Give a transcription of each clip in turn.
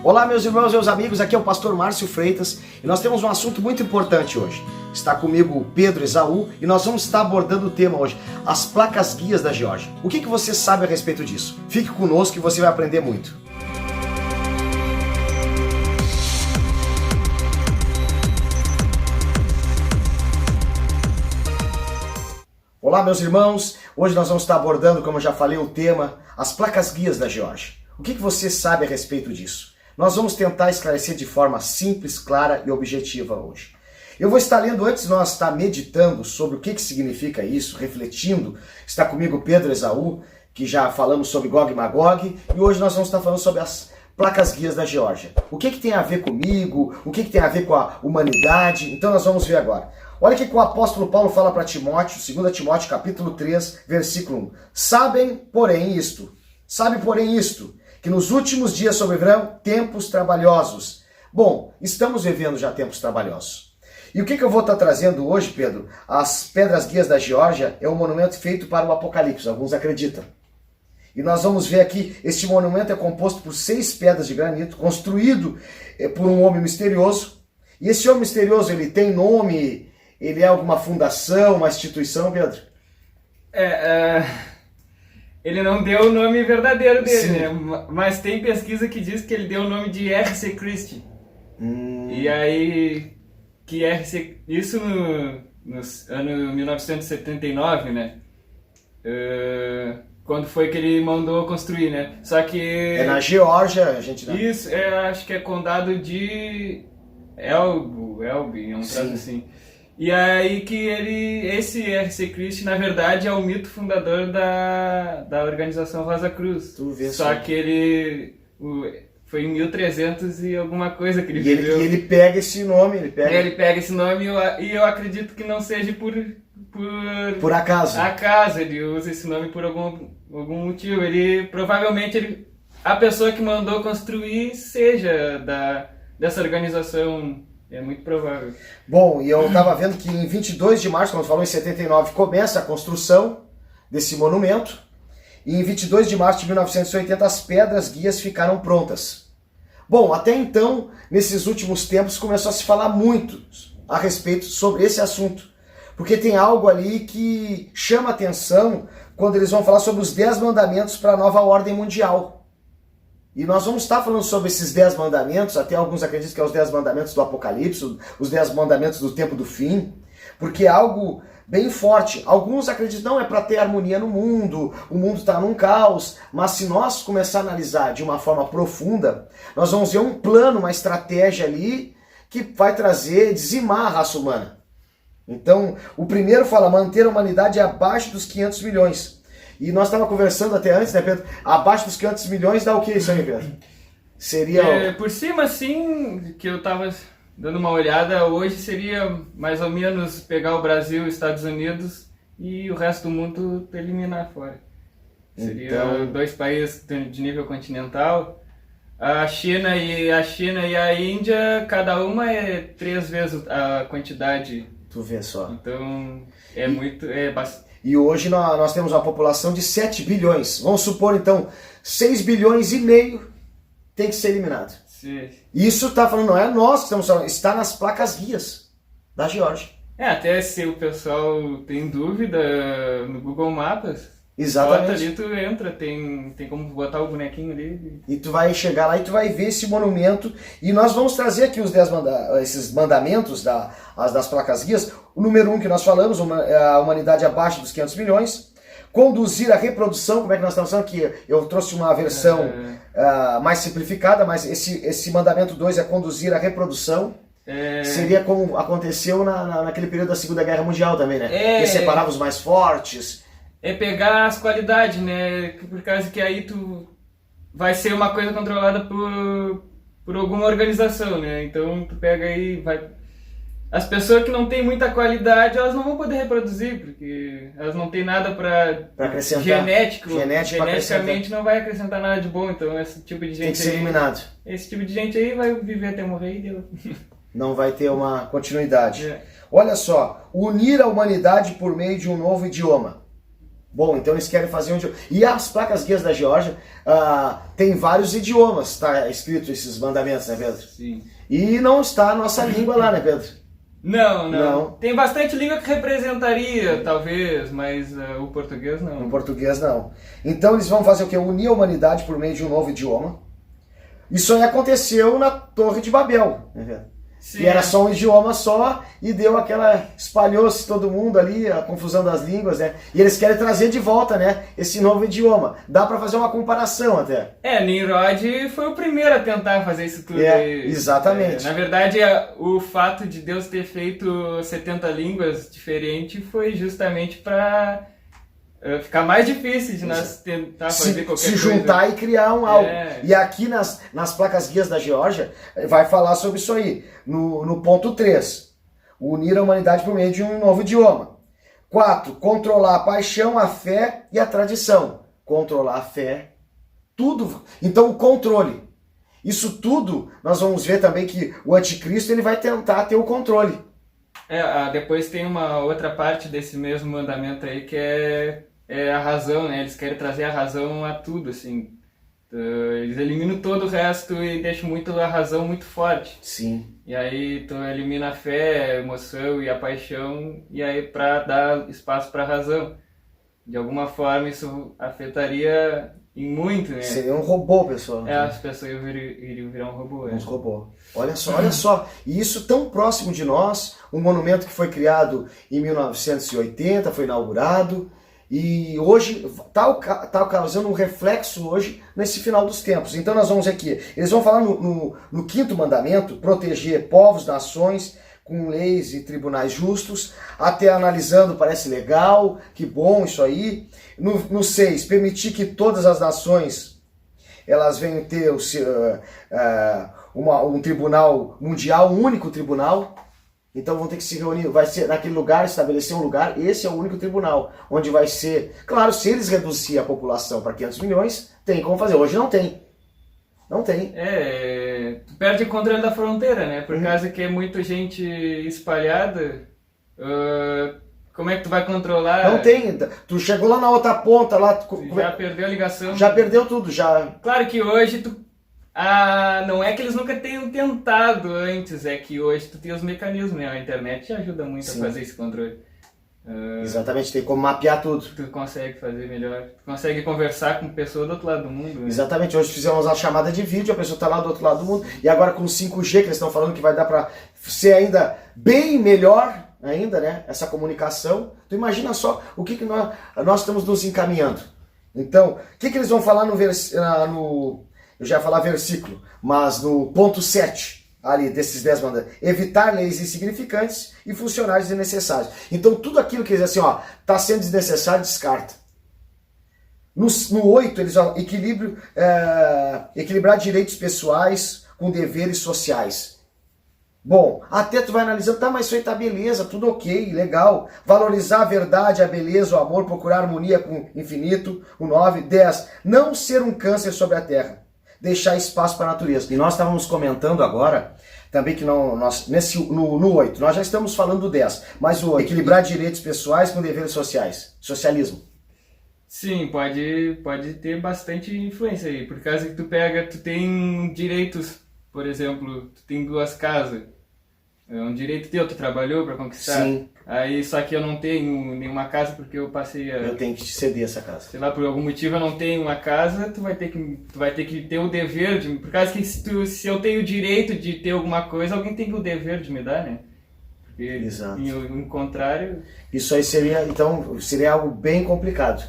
Olá meus irmãos, meus amigos, aqui é o pastor Márcio Freitas e nós temos um assunto muito importante hoje. Está comigo o Pedro Esaú e nós vamos estar abordando o tema hoje, as placas guias da Geórgia. O que você sabe a respeito disso? Fique conosco e você vai aprender muito. Olá meus irmãos, hoje nós vamos estar abordando, como eu já falei, o tema, as placas guias da Geórgia. O que você sabe a respeito disso? Nós vamos tentar esclarecer de forma simples, clara e objetiva hoje. Eu vou estar lendo, antes de nós estar meditando sobre o que significa isso, refletindo. Está comigo Pedro Esaú, que já falamos sobre Gog e Magog, e hoje nós vamos estar falando sobre as placas guias da Geórgia. O que tem a ver comigo? O que tem a ver com a humanidade? Então nós vamos ver agora. Olha o que o apóstolo Paulo fala para Timóteo, 2 Timóteo capítulo 3, versículo 1. Sabe, porém, isto, que nos últimos dias sobrevirão tempos trabalhosos. Bom, estamos vivendo já tempos trabalhosos. E o que eu vou estar trazendo hoje, Pedro? As pedras guias da Geórgia é um monumento feito para o Apocalipse, alguns acreditam. E nós vamos ver aqui, este monumento é composto por 6 pedras de granito, construído por um homem misterioso. E esse homem misterioso, ele tem nome, ele é alguma fundação, uma instituição, Pedro? Ele não deu o nome verdadeiro dele, né? Mas tem pesquisa que diz que ele deu o nome de R.C. Christie. E aí, que R.C. Isso no ano 1979, né? Quando foi que ele mandou construir, né? Só que... É na Geórgia, a gente... Isso, acho que é condado de Elbe, um traço assim. E aí que esse R.C. Christie, na verdade, é o mito fundador da organização Rosa Cruz. Só que ele foi em 1300 e alguma coisa que ele viveu. E ele pega esse nome, Ele pega esse nome e eu acredito que não seja por acaso. Acaso, ele usa esse nome por algum motivo. Provavelmente a pessoa que mandou construir seja dessa organização. É muito provável. Bom, e eu estava vendo que em 22 de março, como falou, em 79, começa a construção desse monumento. E em 22 de março de 1980, as pedras guias ficaram prontas. Bom, até então, nesses últimos tempos, começou a se falar muito a respeito sobre esse assunto. Porque tem algo ali que chama atenção quando eles vão falar sobre os 10 mandamentos para a nova ordem mundial. E nós vamos estar falando sobre esses 10 mandamentos, até alguns acreditam que é os 10 mandamentos do Apocalipse, os 10 mandamentos do tempo do fim, porque é algo bem forte. Alguns acreditam que não é para ter harmonia no mundo, o mundo está num caos, mas se nós começar a analisar de uma forma profunda, nós vamos ver um plano, uma estratégia ali que vai dizimar a raça humana. Então, o primeiro fala manter a humanidade abaixo dos 500 milhões. E nós estávamos conversando até antes, né, Pedro? Abaixo dos 500 milhões dá o que isso aí, Pedro? Seria... Por cima, assim, que eu estava dando uma olhada, hoje seria mais ou menos pegar o Brasil e os Estados Unidos e o resto do mundo eliminar fora. Seria 2 países de nível continental. A China e a Índia, cada uma é 3 vezes a quantidade. Tu vê só. Então, bastante. E hoje nós temos uma população de 7 bilhões. Vamos supor, então, 6 bilhões e meio tem que ser eliminado. Sim. Isso está falando, não é nós que estamos falando, está nas placas guias da Geórgia. Até se o pessoal tem dúvida no Google Maps, exatamente. Bota ali, tu entra, tem como botar o bonequinho ali. E tu vai chegar lá e tu vai ver esse monumento. E nós vamos trazer aqui os 10 esses mandamentos das placas guias. O número 1 que nós falamos, a humanidade abaixo dos 500 milhões. Conduzir a reprodução, como é que nós estamos falando aqui? Eu trouxe uma versão mais simplificada, mas esse mandamento 2 é conduzir a reprodução. Seria como aconteceu naquele período da Segunda Guerra Mundial também, né? Que separava os mais fortes. É pegar as qualidades, né? Por causa que aí tu vai ser uma coisa controlada por alguma organização, né? Então tu pega aí, as pessoas que não têm muita qualidade, elas não vão poder reproduzir, porque elas não têm nada para acrescentar. Geneticamente não vai acrescentar nada de bom, então esse tipo de gente tem que ser eliminado. Esse tipo de gente aí vai viver até morrer e deu. Não vai ter uma continuidade. Olha só, unir a humanidade por meio de um novo idioma. Bom, então eles querem fazer um idioma. E as placas guias da Geórgia tem vários idiomas, está escrito esses mandamentos, né, Pedro? Sim. E não está a nossa língua lá, né, Pedro? Não. Tem bastante língua que representaria, talvez, mas o português não. O português não. Então eles vão fazer o quê? Unir a humanidade por meio de um novo idioma. Isso aí aconteceu na Torre de Babel, né, Pedro? Sim, E era só um idioma só e deu aquela... espalhou-se todo mundo ali, a confusão das línguas, né? E eles querem trazer de volta, né, esse novo idioma. Dá para fazer uma comparação até. Nimrod foi o primeiro a tentar fazer isso tudo. Exatamente. Na verdade, o fato de Deus ter feito 70 línguas diferentes foi justamente para ficar mais difícil de nós tentar fazer qualquer coisa. Se juntar e criar algo. E aqui nas placas guias da Geórgia vai falar sobre isso aí. No ponto 3, unir a humanidade por meio de um novo idioma. 4, controlar a paixão, a fé e a tradição. Controlar a fé, tudo. Então o controle. Isso tudo, nós vamos ver também que o anticristo ele vai tentar ter o controle. Depois tem uma outra parte desse mesmo mandamento aí que é a razão, né? Eles querem trazer a razão a tudo, assim. Eles eliminam todo o resto e deixam a razão muito forte. Sim. E aí tu elimina a fé, a emoção e a paixão, e aí para dar espaço para a razão. De alguma forma isso afetaria em muito, né? Seria um robô, pessoal. As pessoas iriam virar um robô. Uns robôs. Olha só. E isso tão próximo de nós, um monumento que foi criado em 1980, foi inaugurado, e hoje está causando um reflexo hoje nesse final dos tempos. Então nós vamos aqui, eles vão falar no 5º mandamento, proteger povos, nações, com leis e tribunais justos, até analisando, parece legal, que bom isso aí. No 6, permitir que todas as nações elas venham ter um tribunal mundial, um único tribunal. Então vão ter que se reunir, vai ser naquele lugar, estabelecer um lugar, esse é o único tribunal, onde vai ser... Claro, se eles reduzirem a população para 500 milhões, tem como fazer. Hoje não tem. Não tem. Tu perde o controle da fronteira, né? Por causa que é muita gente espalhada, como é que tu vai controlar? Não tem. Tu chegou lá na outra ponta, lá... Já perdeu a ligação. Já perdeu tudo, já... Claro que hoje não é que eles nunca tenham tentado antes, é que hoje tu tem os mecanismos, né? A internet te ajuda muito a fazer esse controle. Exatamente, tem como mapear tudo. Tu consegue fazer melhor, tu consegue conversar com pessoa do outro lado do mundo. Né? Exatamente, hoje fizemos a chamada de vídeo, a pessoa está lá do outro lado do mundo, e agora com o 5G que eles estão falando que vai dar para ser ainda bem melhor, ainda, né? Essa comunicação. Tu imagina só o que nós estamos nos encaminhando. Então, o que eles vão falar eu já ia falar versículo, mas no ponto 7, ali desses 10 mandamentos, evitar leis insignificantes e funcionários desnecessários. Então tudo aquilo que eles assim, está sendo desnecessário, descarta. No 8, eles vão equilibrar direitos pessoais com deveres sociais. Bom, até tu vai analisando, mas isso aí tá beleza, tudo ok, legal. Valorizar a verdade, a beleza, o amor, procurar harmonia com o infinito. O 9, 10, não ser um câncer sobre a terra. Deixar espaço para a natureza. E nós estávamos comentando agora, também que no 8, nós já estamos falando do 10, mas o 8, equilibrar direitos pessoais com deveres sociais. Socialismo. Sim, pode ter bastante influência aí, por causa que tu tem direitos, por exemplo, tu tem 2 casas, é um direito teu, tu trabalhou para conquistar. Sim. Aí só que eu não tenho nenhuma casa porque eu passei Eu tenho que te ceder essa casa. Sei lá, por algum motivo eu não tenho uma casa, tu vai ter que ter o dever de... Por causa que se eu tenho o direito de ter alguma coisa, alguém tem o dever de me dar, né? Porque exato. Em contrário... Isso aí seria algo bem complicado.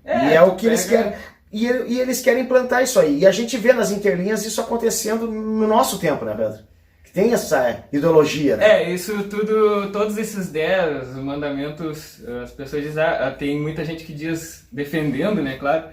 E é o que eles querem. E eles querem implantar isso aí. E a gente vê nas entrelinhas isso acontecendo no nosso tempo, né, Pedro? Tem essa ideologia, né? Isso tudo, todos esses 10 mandamentos, as pessoas dizem, tem muita gente que diz, defendendo, né, claro,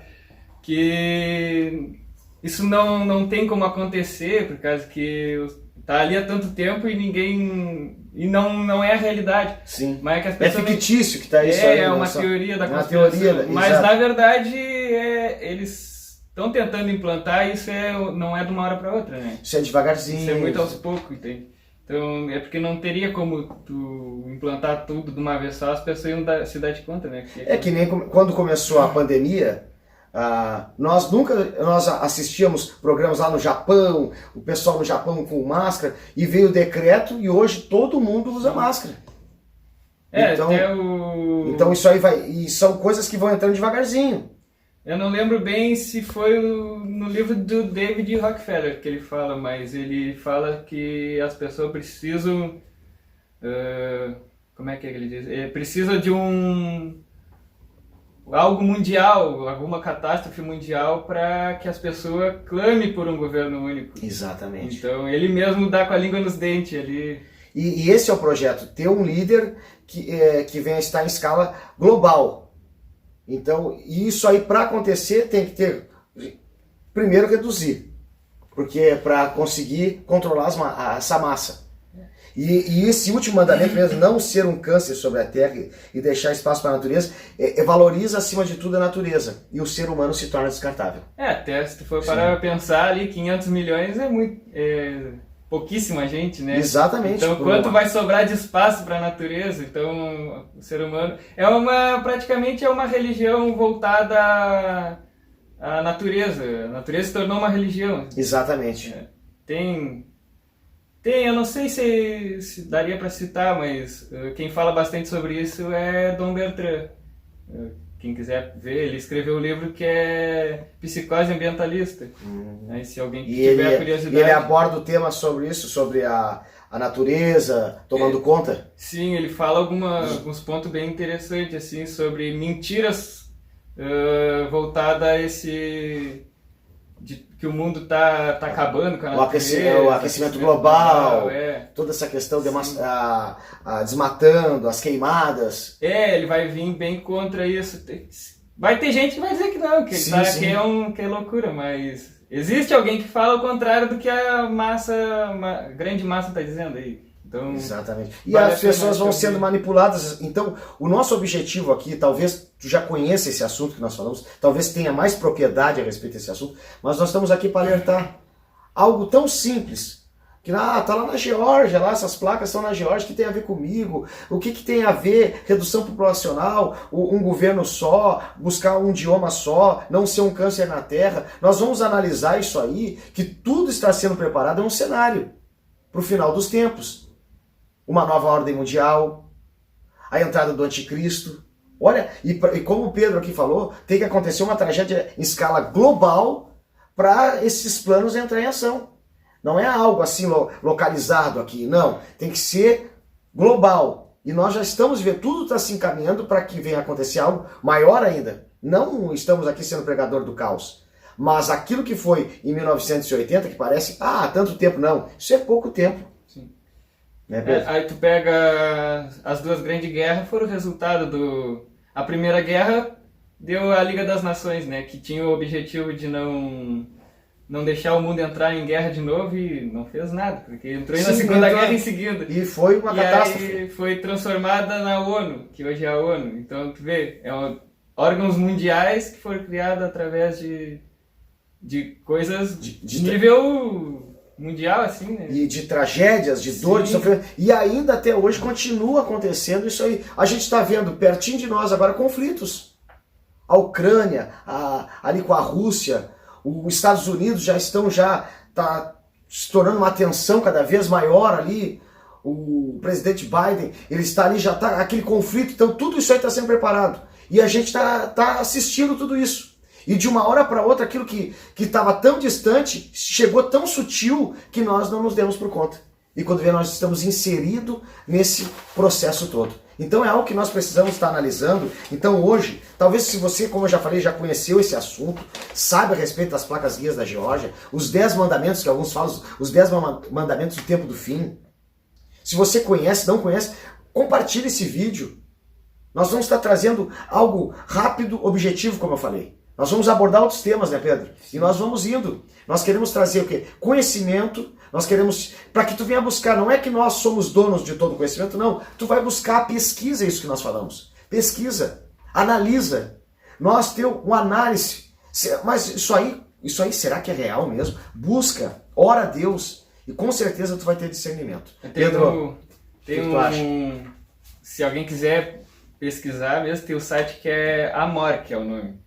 que isso não tem como acontecer, por causa que tá ali há tanto tempo e não é a realidade. Sim. Mas é que as pessoas fictício que tá isso aí. É uma teoria da conspiração. Mas na verdade eles estão tentando implantar, isso não é de uma hora para outra, né? Isso é devagarzinho. Isso é muito aos poucos, entende? Então, é porque não teria como tu implantar tudo de uma vez só, as pessoas iam se dar de conta, né? É que nem quando começou a pandemia, nós assistíamos programas lá no Japão, o pessoal no Japão com máscara, e veio o decreto e hoje todo mundo usa máscara. Então isso aí vai, e são coisas que vão entrando devagarzinho. Eu não lembro bem se foi no livro do David Rockefeller que ele fala, mas ele fala que as pessoas precisam, como é que ele diz? Precisa de algo mundial, alguma catástrofe mundial para que as pessoas clamem por um governo único. Exatamente. Então ele mesmo dá com a língua nos dentes. E esse é o projeto, ter um líder que venha a estar em escala global. Então, isso aí para acontecer tem que ter, primeiro, reduzir, porque é para conseguir controlar essa massa. E esse último mandamento mesmo, não ser um câncer sobre a terra e deixar espaço para a natureza, valoriza acima de tudo a natureza, e o ser humano se torna descartável. Até se tu for para pensar ali, 500 milhões é muito... pouquíssima gente, né? Exatamente. Então, quanto vai sobrar de espaço para a natureza? Então, o ser humano praticamente é uma religião voltada à natureza. A natureza se tornou uma religião. Exatamente. Eu não sei se daria para citar, mas quem fala bastante sobre isso é Dom Bertrand. Quem quiser ver, ele escreveu um livro que é Psicose Ambientalista. Aí, se alguém tiver curiosidade... E ele aborda o tema sobre isso, sobre a natureza tomando conta? Sim, ele fala alguns pontos bem interessantes, assim, sobre mentiras voltadas a esse... que o mundo está acabando com a natureza. O aquecimento global, toda essa questão desmatando, as queimadas. Ele vai vir bem contra isso. Vai ter gente que vai dizer que não, que é loucura, mas existe alguém que fala o contrário do que a grande massa está dizendo aí. Então, exatamente. E as pessoas vão sendo manipuladas. Então, o nosso objetivo aqui, talvez tu já conheça esse assunto que nós falamos, talvez tenha mais propriedade a respeito desse assunto, mas nós estamos aqui para alertar algo tão simples, que tá lá na Geórgia, lá essas placas estão na Geórgia, que tem a ver comigo, o que tem a ver redução populacional, um governo só, buscar um idioma só, não ser um câncer na terra. Nós vamos analisar isso aí, que tudo está sendo preparado, é um cenário para o final dos tempos. Uma nova ordem mundial, a entrada do anticristo. Olha, e como o Pedro aqui falou, tem que acontecer uma tragédia em escala global para esses planos entrarem em ação. Não é algo assim localizado aqui, não. Tem que ser global. E nós já estamos vendo, tudo está se encaminhando para que venha acontecer algo maior ainda. Não estamos aqui sendo pregador do caos. Mas aquilo que foi em 1980, que parece, tanto tempo, não. Isso é pouco tempo. Aí tu pega as duas grandes guerras, foram o resultado a Primeira Guerra deu a Liga das Nações, né, que tinha o objetivo de não deixar o mundo entrar em guerra de novo, e não fez nada, porque entrou na Segunda Guerra em seguida. E foi uma catástrofe. Aí foi transformada na ONU, que hoje é a ONU. Então tu vê, órgãos mundiais que foram criados através de coisas de nível mundial, assim, né? E de tragédias, de dor, de sofrimento. E ainda até hoje continua acontecendo isso aí. A gente está vendo pertinho de nós agora conflitos. A Ucrânia, ali com a Rússia, os Estados Unidos está se tornando uma tensão cada vez maior ali. O presidente Biden, ele está ali, já está aquele conflito. Então tudo isso aí está sendo preparado. E a gente está assistindo tudo isso. E de uma hora para outra, aquilo que estava tão distante, chegou tão sutil que nós não nos demos por conta. E quando vê, nós estamos inseridos nesse processo todo. Então é algo que nós precisamos estar analisando. Então hoje, talvez se você, como eu já falei, já conheceu esse assunto, sabe a respeito das placas guias da Geórgia, os 10 mandamentos que alguns falam, os 10 mandamentos do tempo do fim. Se você conhece, não conhece, compartilhe esse vídeo. Nós vamos estar trazendo algo rápido, objetivo, como eu falei. Nós vamos abordar outros temas, né, Pedro? E nós vamos indo. Nós queremos trazer o quê? Conhecimento. Nós queremos, para que tu venha buscar, não é que nós somos donos de todo o conhecimento, não. Tu vai buscar, pesquisa isso que nós falamos. Pesquisa, analisa. Nós temos uma análise. Mas isso aí será que é real mesmo? Busca, ora a Deus. E com certeza tu vai ter discernimento. Pedro, que tu acha? Se alguém quiser pesquisar mesmo, tem o site que é Amorc, é o nome.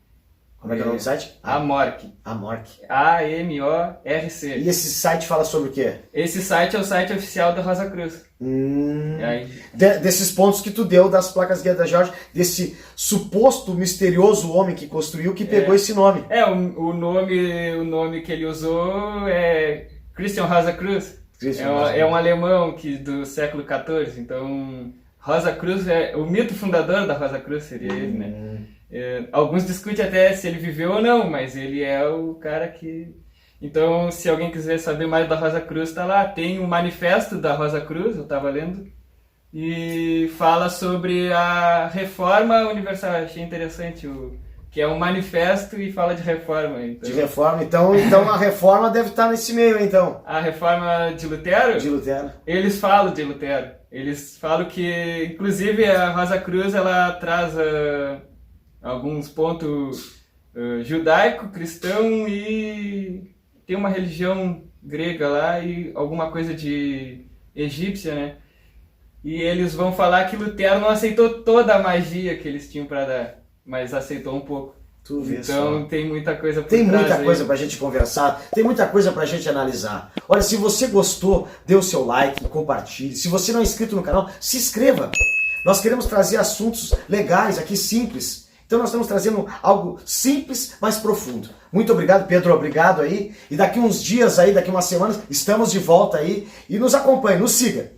Como é que é o nome do site? Amorc. Amorc. A-M-O-R-C. E esse site fala sobre o quê? Esse site é o site oficial da Rosa Cruz. E aí, Desses pontos que tu deu das placas guias da Geórgia, desse suposto misterioso homem que construiu, que pegou esse nome. o nome que ele usou é Christian Rosa Cruz. É um alemão do século XIV. Então, Rosa Cruz o mito fundador da Rosa Cruz seria ele, né? Alguns discutem até se ele viveu ou não, mas ele é o cara que... Então, se alguém quiser saber mais da Rosa Cruz, tá lá. Tem um manifesto da Rosa Cruz, eu estava lendo, e fala sobre a reforma universal. Achei interessante, que é um manifesto e fala de reforma. Então... De reforma, então a reforma deve estar nesse meio, então. A reforma de Lutero? De Lutero. Eles falam de Lutero. Eles falam que, inclusive, a Rosa Cruz, ela traz alguns pontos judaico, cristão e tem uma religião grega lá e alguma coisa de egípcia, né? E eles vão falar que Lutero não aceitou toda a magia que eles tinham para dar, mas aceitou um pouco. Então tem muita coisa por trás. Tem muita coisa pra gente conversar, tem muita coisa pra gente analisar. Olha, se você gostou, dê o seu like, compartilhe. Se você não é inscrito no canal, se inscreva. Nós queremos trazer assuntos legais aqui, simples. Então nós estamos trazendo algo simples, mas profundo. Muito obrigado, Pedro, obrigado aí. E daqui uns dias aí, daqui umas semanas, estamos de volta aí. E nos acompanhe, nos siga.